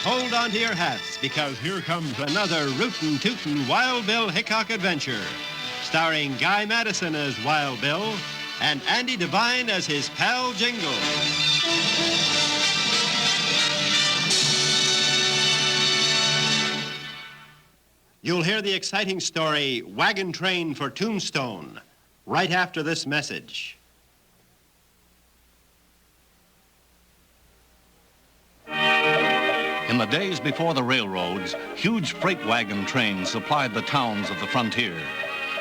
hold on to your hats, because here comes another rootin' tootin' Wild Bill Hickok adventure, starring Guy Madison as Wild Bill and Andy Devine as his pal Jingles. You'll hear the exciting story, Wagon Train for Tombstone, right after this message. In the days before the railroads, huge freight wagon trains supplied the towns of the frontier.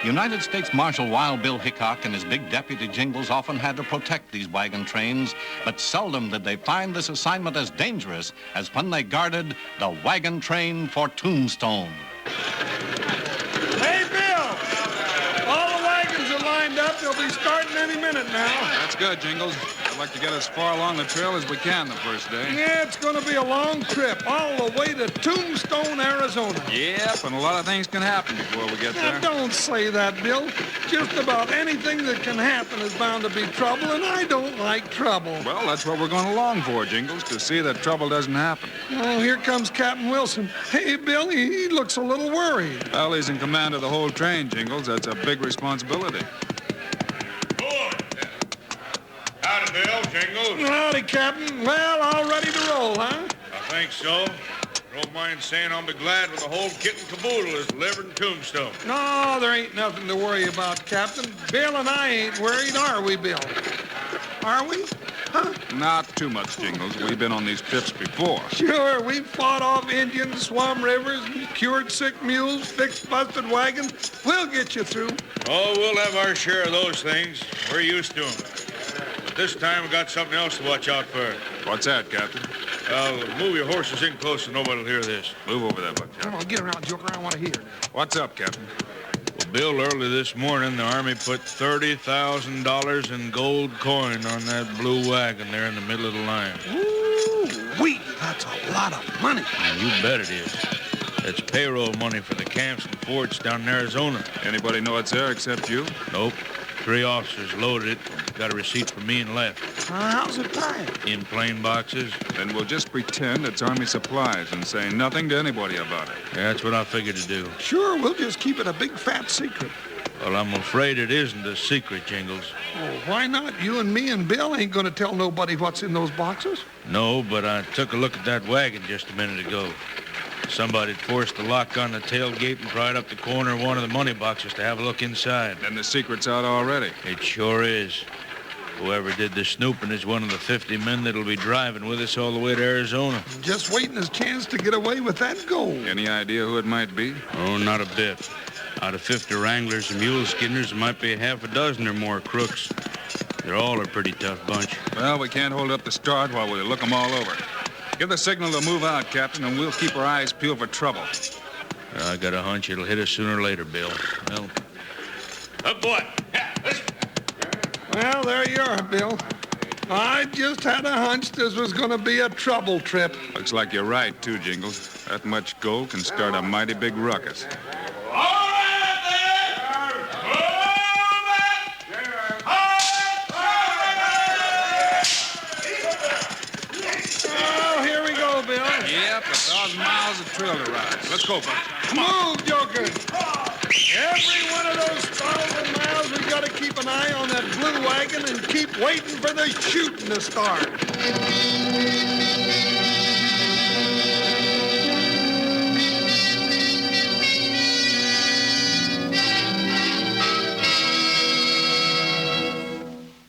United States Marshal Wild Bill Hickok and his big deputy Jingles often had to protect these wagon trains, but seldom did they find this assignment as dangerous as when they guarded the wagon train for Tombstone. Hey, Bill! All the wagons are lined up. They'll be starting any minute now. That's good, Jingles. I'd like to get as far along the trail as we can the first day. Yeah, it's going to be a long trip, all the way to Tombstone, Arizona. Yep, and a lot of things can happen before we get Now, there. don't say that, Bill. Just about anything that can happen is bound to be trouble, and I don't like trouble. Well, that's what we're going along for, Jingles, to see that trouble doesn't happen. Oh, here comes Captain Wilson. Hey, Bill, he looks a little worried. Well, he's in command of the whole train, Jingles. That's a big responsibility. Howdy, Bill, Jingles. Howdy, Captain. Well, all ready to roll, huh? I think so. Don't mind saying I'll be glad when the whole kit and caboodle is delivered in Tombstone. No, there ain't nothing to worry about, Captain. Bill and I ain't worried, are we, Bill? Are we? Huh? Not too much, Jingles. We've been on these trips before. Sure, we've fought off Indians, swum rivers, cured sick mules, fixed busted wagons. We'll get you through. Oh, we'll have our share of those things. We're used to them. But this time we got something else to watch out for. What's that, Captain? Move your horses in close so nobody will hear this. Move over there, Buck. Come on, get around, Joker. I want to hear. What's up, Captain? Well, Bill, early this morning, the Army put $30,000 in gold coin on that blue wagon there in the middle of the line. Ooh-wee, that's a lot of money. You bet it is. It's payroll money for the camps and forts down in Arizona. Anybody know it's there except you? Nope. 3 officers loaded it. Got a receipt from me and left. How's it packed? In plain boxes. Then we'll just pretend it's Army supplies and say nothing to anybody about it. Yeah, that's what I figured to do. Sure, we'll just keep it a big fat secret. Well, I'm afraid it isn't a secret, Jingles. Oh, why not? You and me and Bill ain't going to tell nobody what's in those boxes. No, but I took a look at that wagon just a minute ago. Somebody'd forced the lock on the tailgate and pried up the corner of one of the money boxes to have a look inside. Then the secret's out already. It sure is. Whoever did the snooping is one of the 50 men that'll be driving with us all the way to Arizona. Just waiting his chance to get away with that gold. Any idea who it might be? Oh, not a bit. Out of 50 wranglers and mule skinners, there might be half a dozen or more crooks. They're all a pretty tough bunch. Well, we can't hold up the start while we look them all over. Give the signal to move out, Captain, and we'll keep our eyes peeled for trouble. I got a hunch it'll hit us sooner or later, Bill. Well, up, boy. Yeah, listen. Well, there you are, Bill. I just had a hunch this was going to be a trouble trip. Looks like you're right, too, Jingles. That much gold can start a mighty big ruckus. Yep, 1,000 miles of trail to ride. Let's go, Buck. Come on. Move, Joker. Every one of those 1,000 miles, we've got to keep an eye on that blue wagon and keep waiting for the shooting to start.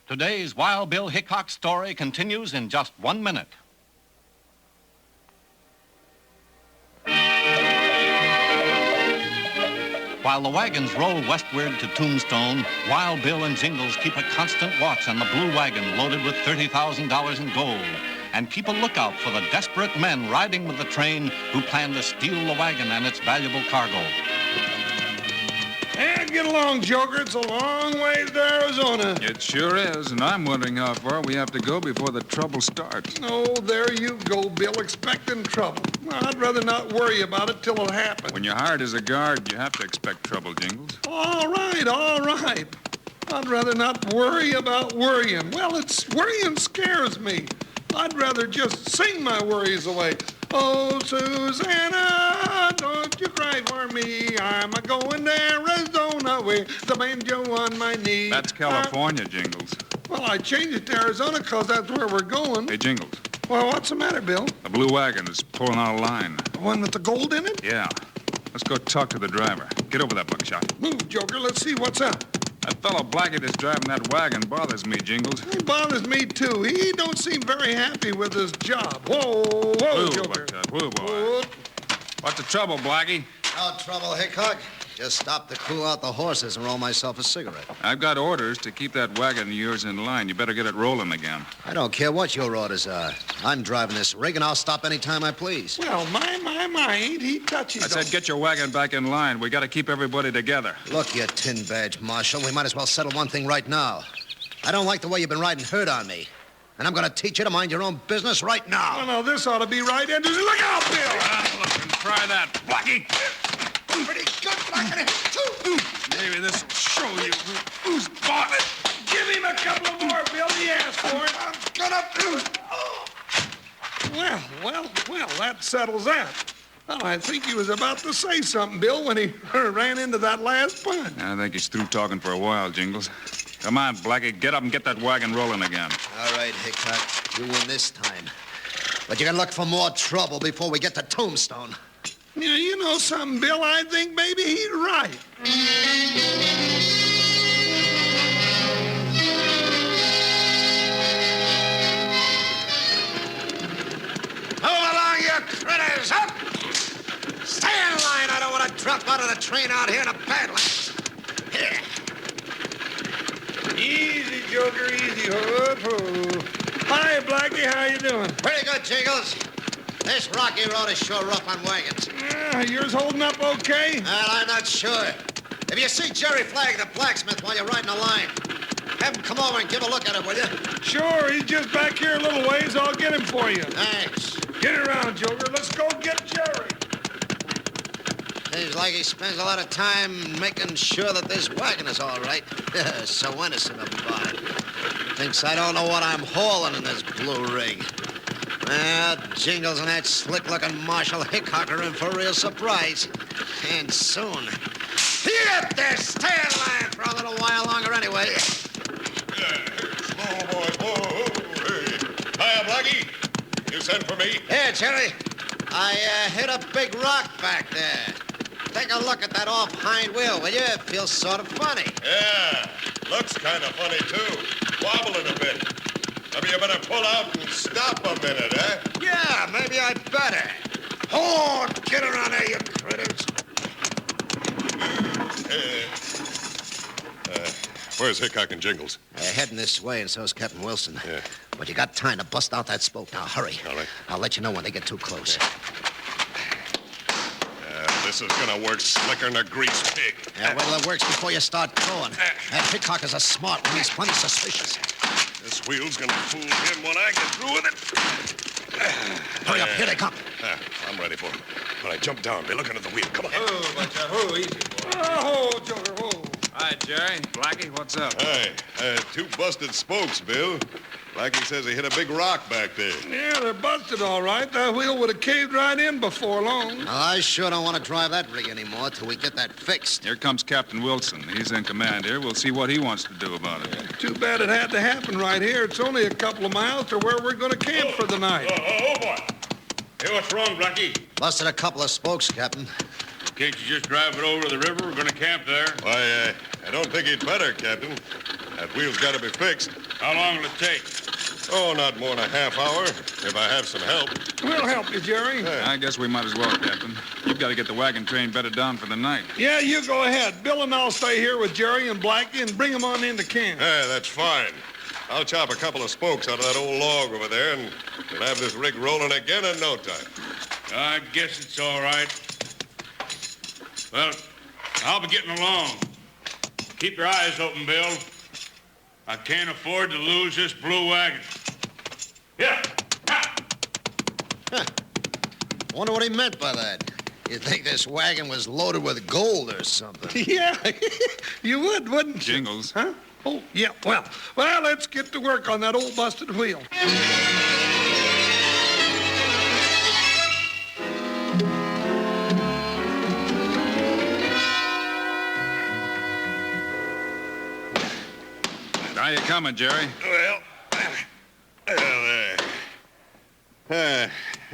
Today's Wild Bill Hickok story continues in just 1 minute. While the wagons roll westward to Tombstone, Wild Bill and Jingles keep a constant watch on the blue wagon loaded with $30,000 in gold and keep a lookout for the desperate men riding with the train who plan to steal the wagon and its valuable cargo. And get along, Joker. It's a long ways to Arizona. It sure is, and I'm wondering how far we have to go before the trouble starts. Oh, there you go, Bill, expecting trouble. Well, I'd rather not worry about it till it happens. When you're hired as a guard, you have to expect trouble, Jingles. All right, all right. I'd rather not worry about worrying. Well, worrying scares me. I'd rather just sing my worries away. Oh, Susanna, don't you cry for me. I'm a-going to Arizona with the banjo on my knee. That's California, Jingles. Well, I changed it to Arizona because that's where we're going. Hey, Jingles, Well, what's the matter, Bill? the blue wagon is pulling out of line. The one with the gold in it? Yeah. Let's go talk to the driver. Get over that buckshot. Move, Joker. Let's see what's up. That fellow Blackie that's driving that wagon bothers me, Jingles. He bothers me, too. He don't seem very happy with his job. Whoa, Whoa, Joker. buckshot. Whoa, boy. Whoa. What's the trouble, Blackie? No trouble, Hickok. Just stopped to cool out the horses and roll myself a cigarette. I've got orders to keep that wagon of yours in line. You better get it rolling again. I don't care what your orders are. I'm driving this rig, and I'll stop any time I please. Well, my, ain't he touchy? I said get your wagon back in line. We got to keep everybody together. Look, you tin badge, Marshal, we might as well settle one thing right now. I don't like the way you've been riding herd on me. And I'm going to teach you to mind your own business right now. Well, now, this ought to be right. And look out, Bill! Look and try that, Blackie. Pretty good, Blackie. Maybe this will show you who's bought it. Give him a couple more, Bill. He asked for it. I'm gonna do it. Well, that settles that. Well, I think he was about to say something, Bill, when he ran into that last punch. I think he's through talking for a while, Jingles. Come on, Blackie, get up and get that wagon rolling again. All right, Hickok, you win this time. But you're gonna look for more trouble before we get to Tombstone. Yeah, you know something, Bill? I think maybe he's right. Move along, you critters! Up! Stay in line. I don't want to drop out of the train out here in a Badlands. Here. Easy, Joker, easy. Ho, ho. Hi, Blackie. How you doing? Pretty good, Jingles. This rocky road is sure rough on wagons. Yours holding up okay? Well, I'm not sure. If you see Jerry Flagg, the blacksmith, while you're riding the line, have him come over and give a look at it, will you? Sure, he's just back here a little ways. I'll get him for you. Thanks. Get around, Joker. Let's go get Jerry. Seems like he spends a lot of time making sure that this wagon is all right. So innocent of him about it. Thinks I don't know what I'm hauling in this blue rig. Well, Jingles and that slick-looking Marshal Hickok are in for a real surprise. And soon. Here, up there! Stay in line for a little while longer anyway. Small boy. Whoa, hey. Hiya, Blackie. You sent for me? Here, Jerry. I hit a big rock back there. Take a look at that off hind wheel, will you? It feels sort of funny. Yeah. Looks kind of funny, too. Wobbling a bit. Maybe you better pull out and stop a minute, eh? Yeah, maybe I'd better. Oh, get around there, you critters. Where's Hickok and Jingles? Heading this way, and so's Captain Wilson. Yeah. But you got time to bust out that spoke. Now, hurry. All right. I'll let you know when they get too close. This is gonna work slicker than a grease pig. Yeah, well, it works before you start going. That Hickok is a smart one. He's plenty suspicious. This wheel's gonna fool him when I get through with it. Hurry up. Here they come. I'm ready for him. When I jump down, be looking at the wheel. Come on. Easy, boy. Oh, Joker, whoa. Hi, Jerry. Blackie, what's up? Hey, two busted spokes, Bill. Blackie says he hit a big rock back there. Yeah, they're busted all right. That wheel would have caved right in before long. Well, I sure don't want to drive that rig anymore till we get that fixed. Here comes Captain Wilson. He's in command here. We'll see what he wants to do about it. Too bad it had to happen right here. It's only a couple of miles to where we're going to camp for the night. Oh, boy. Hey, what's wrong, Blackie? Busted a couple of spokes, Captain. Can't you just drive it over to the river? We're gonna camp there. Why, I don't think he'd better, Captain. That wheel's got to be fixed. How long will it take? Oh, not more than a half hour, if I have some help. We'll help you, Jerry. I guess we might as well, Captain. You've got to get the wagon train bedded down for the night. Yeah, you go ahead. Bill and I'll stay here with Jerry and Blackie and bring them on into camp. Yeah, that's fine. I'll chop a couple of spokes out of that old log over there, and we'll have this rig rolling again in no time. I guess it's all right. Well, I'll be getting along. Keep your eyes open, Bill. I can't afford to lose this blue wagon. Yeah. Wonder what he meant by that. You'd think this wagon was loaded with gold or something. Yeah, you would, wouldn't you? Jingles. Huh? Oh, yeah, well, let's get to work on that old busted wheel. How you coming, Jerry?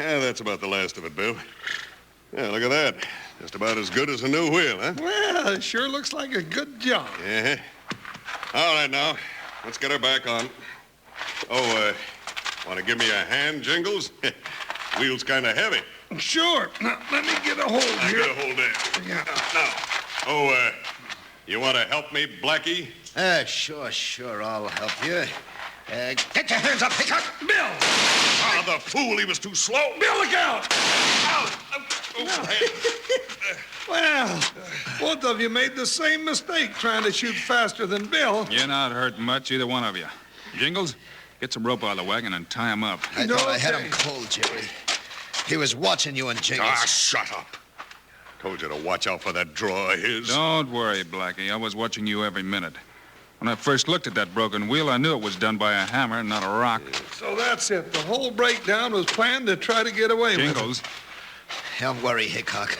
That's about the last of it, Bill. Yeah, look at that. Just about as good as a new wheel, huh? Well, it sure looks like a good job. Yeah. All right, now, let's get her back on. Oh, want to give me a hand, Jingles? Wheel's kind of heavy. Sure. Now, let me get a hold here. Get a hold there. Yeah. Now, you want to help me, Blackie? Sure, I'll help you. Get your hands up, Hickok! Bill! Ah, the fool, he was too slow. Bill, look out! Well, both of you made the same mistake trying to shoot faster than Bill. You're not hurting much, either one of you. Jingles, get some rope out of the wagon and tie him up. I thought I had him cold, Jerry. He was watching you and Jingles. Ah, shut up. Told you to watch out for that draw of his. Don't worry, Blackie. I was watching you every minute. When I first looked at that broken wheel, I knew it was done by a hammer, not a rock. So that's it. The whole breakdown was planned to try to get away with it. Jingles. Don't worry, Hickok.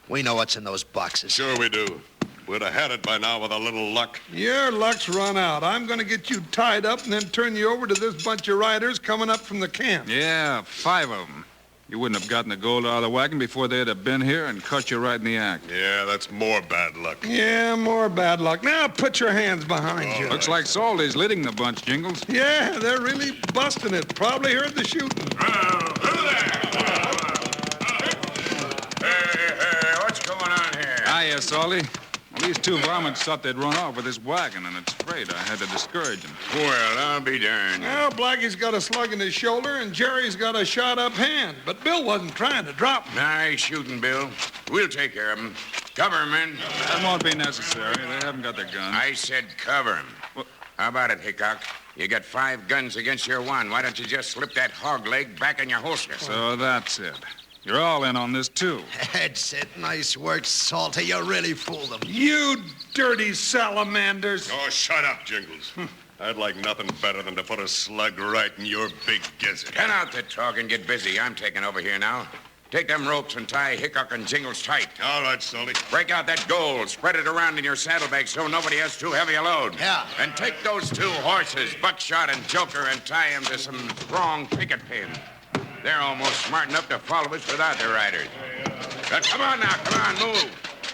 We know what's in those boxes. Sure we do. We'd have had it by now with a little luck. Your luck's run out. I'm going to get you tied up and then turn you over to this bunch of riders coming up from the camp. Yeah, 5 of them. You wouldn't have gotten the gold out of the wagon before they'd have been here and caught you right in the act. Yeah, that's more bad luck. Yeah, more bad luck. Now put your hands behind you. Looks like Salty's leading the bunch, Jingles. Yeah, they're really busting it. Probably heard the shooting. Hey, what's going on here? Hiya, Salty. Well, these 2 varmints thought they'd run off with this wagon, and it's afraid I had to discourage them. Well, I'll be darned. Well, Blackie's got a slug in his shoulder and Jerry's got a shot-up hand. But Bill wasn't trying to drop him. Nice shooting, Bill. We'll take care of him. Cover him, men. That won't be necessary. They haven't got their guns. I said cover him. Well- How about it, Hickok? You got 5 guns against your 1. Why don't you just slip that hog leg back in your holster? So that's it. You're all in on this, too. That's it. Nice work, Salty. You really fooled them. You dirty salamanders. Oh, shut up, Jingles. I'd like nothing better than to put a slug right in your big gizzard. Cut out the talk and get busy. I'm taking over here now. Take them ropes and tie Hickok and Jingles tight. All right, Salty. Break out that gold. Spread it around in your saddlebag so nobody has too heavy a load. Yeah. And take those 2 horses, Buckshot and Joker, and tie them to some strong picket pins. They're almost smart enough to follow us without their riders. But come on now, move.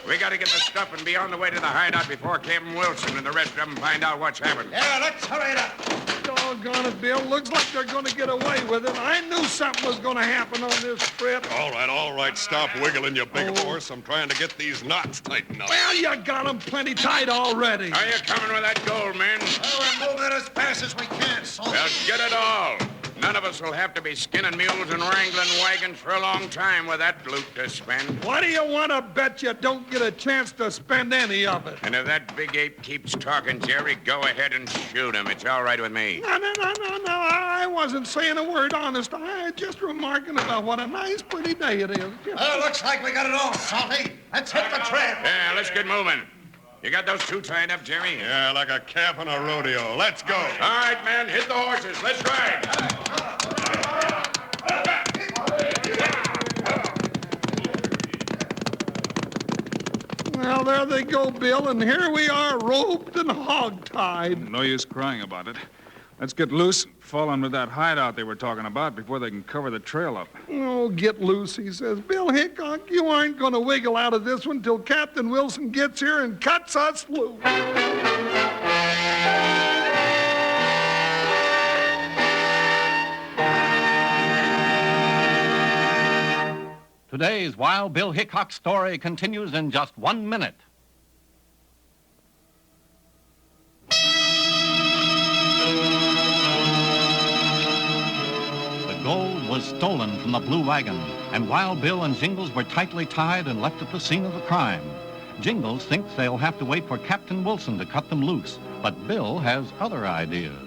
We got to get the stuff and be on the way to the hideout before Captain Wilson and the rest of them find out what's happened. Yeah, let's hurry it up. Doggone it, Bill. Looks like they're going to get away with it. I knew something was going to happen on this trip. All right. Stop wiggling, you big horse. I'm trying to get these knots tightened up. Well, you got them plenty tight already. Are you coming with that gold, men? We're moving as fast as we can, Salty. Well, get it all. None of us will have to be skinning mules and wrangling wagons for a long time with that loot to spend. What do you want to bet you don't get a chance to spend any of it? And if that big ape keeps talking, Jerry, go ahead and shoot him. It's all right with me. No. I wasn't saying a word, honest. I was just remarking about what a nice, pretty day it is. Looks like we got it all, Salty. Let's hit the trail. Yeah, let's get moving. You got those 2 tied up, Jerry? Yeah, like a calf on a rodeo. Let's go. All right, man, hit the horses. Let's ride. Well, there they go, Bill, and here we are, roped and hog-tied. No use crying about it. Let's get loose and fall under that hideout they were talking about before they can cover the trail up. Oh, get loose, he says. Bill Hickok, you aren't going to wiggle out of this one till Captain Wilson gets here and cuts us loose. Today's Wild Bill Hickok story continues in just 1 minute. The gold was stolen from the blue wagon, and Wild Bill and Jingles were tightly tied and left at the scene of the crime. Jingles thinks they'll have to wait for Captain Wilson to cut them loose, but Bill has other ideas.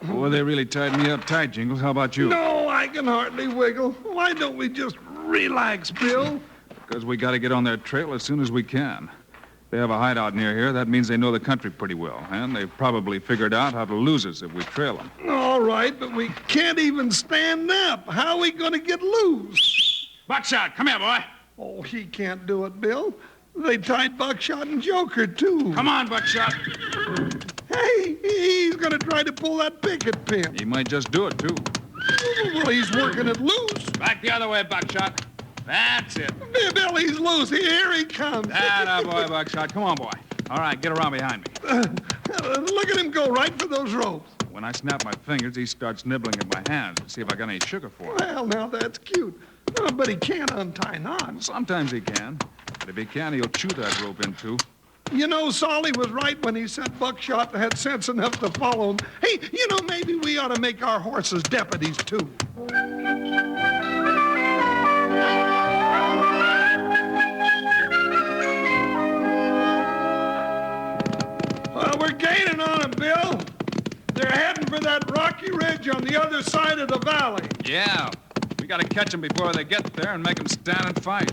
Boy, they really tied me up tight, Jingles. How about you? No, I can hardly wiggle. Why don't we just relax, Bill? Because we got to get on their trail as soon as we can. They have a hideout near here. That means they know the country pretty well, and they've probably figured out how to lose us if we trail them. All right, but we can't even stand up. How are we going to get loose? Buckshot, come here, boy. Oh, he can't do it, Bill. They tied Buckshot and Joker, too. Come on, Buckshot. Hey, he's going to try to pull that picket pin. He might just do it, too. Well, he's working it loose. Back the other way, Buckshot. That's it. Bill, he's loose. Here he comes. Boy, Buckshot. Come on, boy. All right, get around behind me. Look at him go right for those ropes. When I snap my fingers, he starts nibbling at my hands to see if I got any sugar for him. Well, now that's cute. But he can't untie knots. Sometimes he can. But if he can, he'll chew that rope in two. You know, Solly was right when he said Buckshot had sense enough to follow him. Hey, maybe we ought to make our horses deputies, too. Well, we're gaining on them, Bill. They're heading for that rocky ridge on the other side of the valley. Yeah. We got to catch them before they get there and make them stand and fight.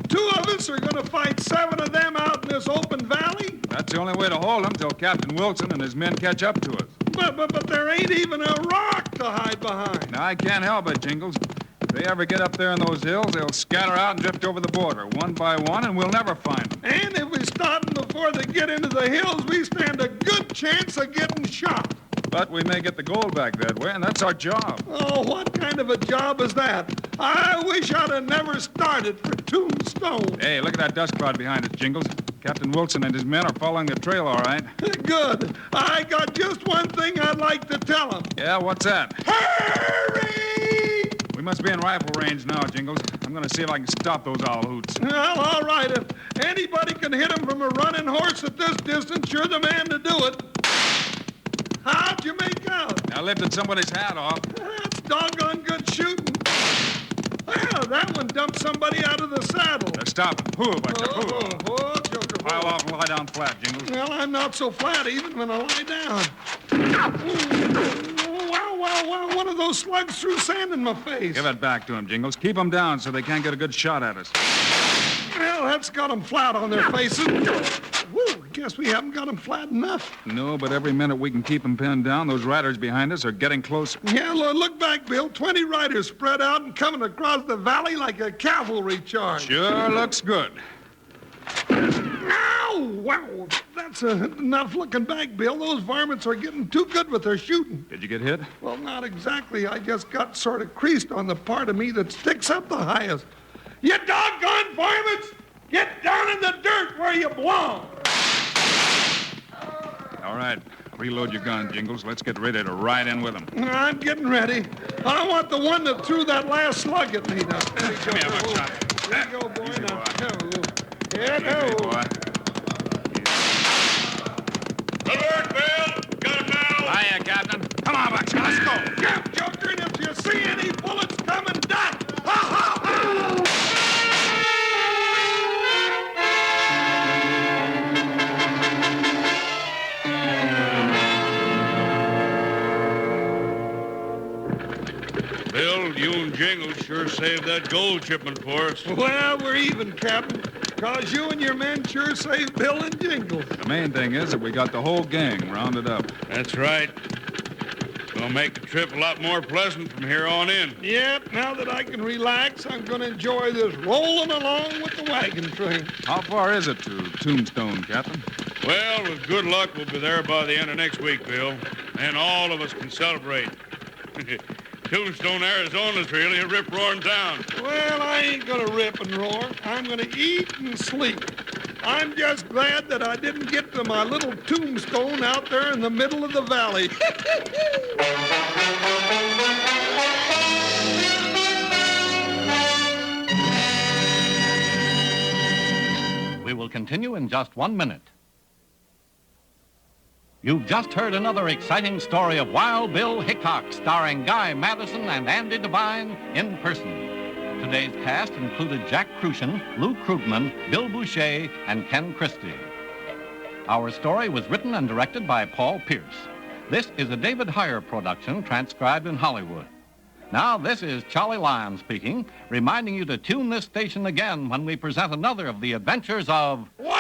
2 of us are going to fight 7 of them out in this open valley? That's the only way to hold them till Captain Wilson and his men catch up to us. But there ain't even a rock to hide behind. Now, I can't help it, Jingles. If they ever get up there in those hills, they'll scatter out and drift over the border, one by one, and we'll never find them. And if we stop them before they get into the hills, we stand a good chance of getting shot. But we may get the gold back that way, and that's our job. Oh, what kind of a job is that? I wish I'd have never started for Tombstone. Hey, look at that dust cloud behind us, Jingles. Captain Wilson and his men are following the trail, all right. Good. I got just one thing I'd like to tell them. Yeah, what's that? Hurry! We must be in rifle range now, Jingles. I'm going to see if I can stop those owl hoots. Well, all right. If anybody can hit them from a running horse at this distance, you're the man to do it. How'd you make out? I lifted somebody's hat off. That's doggone good shooting. Well, that one dumped somebody out of the saddle. They're stopping. Whoa, Buckshot, whoa. Joker. Pile off and lie down flat, Jingles. Well, I'm not so flat even when I lie down. Wow, one of those slugs threw sand in my face. Give it back to him, Jingles. Keep them down so they can't get a good shot at us. Well, that's got them flat on their faces. Woo, guess we haven't got them flat enough. No, but every minute we can keep them pinned down, those riders behind us are getting closer. Yeah, look back, Bill. 20 riders spread out and coming across the valley like a cavalry charge. Sure looks good. Ow! Wow, that's enough looking back, Bill. Those varmints are getting too good with their shooting. Did you get hit? Well, not exactly. I just got sort of creased on the part of me that sticks up the highest. You doggone varmints! Get down in the dirt where you belong! All right. Reload your gun, Jingles. Let's get ready to ride in with them. I'm getting ready. I want the one that threw that last slug at me. Now, steady, Come here, Buckshot. There you go, boy. Easy, Now, boy. yeah, Easy, no. boy. Good work, Bill. Got him now. Hiya, Captain. Come on, Buckshot. Let's go. Yeah, Joker, and if you see any bullets coming, duck! Ha, ha, ha! Bill, you and Jingles sure saved that gold shipment for us. Well, we're even, Captain, because you and your men sure saved Bill and Jingles. The main thing is that we got the whole gang rounded up. That's right. Gonna make the trip a lot more pleasant from here on in. Yep, now that I can relax, I'm going to enjoy this rolling along with the wagon train. How far is it to Tombstone, Captain? Well, with good luck, we'll be there by the end of next week, Bill. And all of us can celebrate. Tombstone, Arizona's really a rip-roaring town. Well, I ain't going to rip and roar. I'm going to eat and sleep. I'm just glad that I didn't get to my little tombstone out there in the middle of the valley. We will continue in just 1 minute. You've just heard another exciting story of Wild Bill Hickok, starring Guy Madison and Andy Devine in person. Today's cast included Jack Crucian, Lou Krugman, Bill Boucher, and Ken Christie. Our story was written and directed by Paul Pierce. This is a David Heyer production transcribed in Hollywood. Now, this is Charlie Lyon speaking, reminding you to tune this station again when we present another of the adventures of... Wow!